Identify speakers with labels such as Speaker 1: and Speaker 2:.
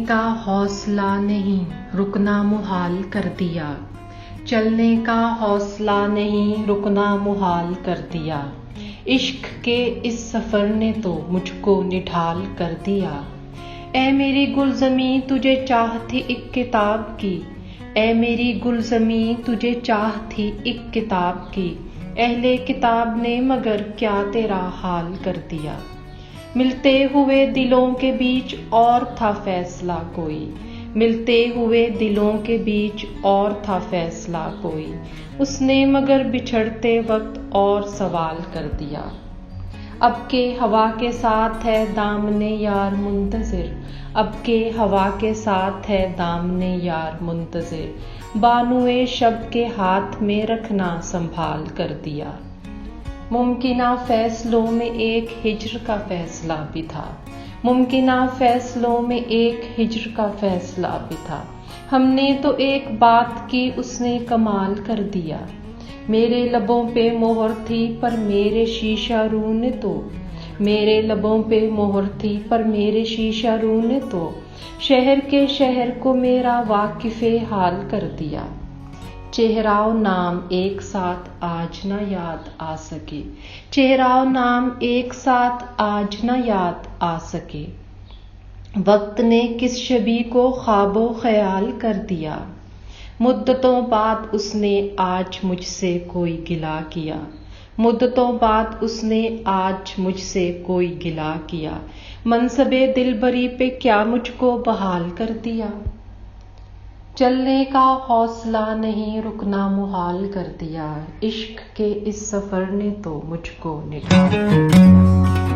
Speaker 1: کا حوصلہ نہیں رکنا محال کر دیا، چلنے کا حوصلہ نہیں رکنا محال کر دیا، عشق کے اس سفر نے تو مجھ کو نڈھال کر دیا۔ اے میری گلزمیں تجھے چاہ تھی ایک کتاب کی، اے میری گلزمیں تجھے چاہ تھی ایک کتاب کی، اہل کتاب نے مگر کیا تیرا حال کر دیا۔ ملتے ہوئے دلوں کے بیچ اور تھا فیصلہ کوئی، ملتے ہوئے دلوں کے بیچ اور تھا فیصلہ کوئی، اس نے مگر بچھڑتے وقت اور سوال کر دیا۔ اب کے ہوا کے ساتھ ہے دامنے یار منتظر، اب کے ہوا کے ساتھ ہے دامنے یار منتظر، بانوئے شب کے ہاتھ میں رکھنا سنبھال کر دیا۔ ممکنہ فیصلوں میں ایک ہجر کا فیصلہ بھی تھا، ممکنہ فیصلوں میں ایک ہجر کا فیصلہ بھی تھا، ہم نے تو ایک بات کی اس نے کمال کر دیا۔ میرے لبوں پہ مہر تھی پر میرے شیشہ رو نے تو، میرے لبوں پہ مہر تھی پر میرے شیشہ رو نے تو، شہر کے شہر کو میرا واقف حال کر دیا۔ چہرہ و نام ایک ساتھ آج نہ یاد آ سکے، چہرہ و نام ایک ساتھ آج نہ یاد آ سکے، وقت نے کس شبی کو خواب و خیال کر دیا۔ مدتوں بعد اس نے آج مجھ سے کوئی گلہ کیا، مدتوں بعد اس نے آج مجھ سے کوئی گلہ کیا، منصب دلبری پہ کیا مجھ کو بحال کر دیا۔ چلنے کا حوصلہ نہیں رکنا محال کر دیا، عشق کے اس سفر نے تو مجھ کو نڈھال کر دیا۔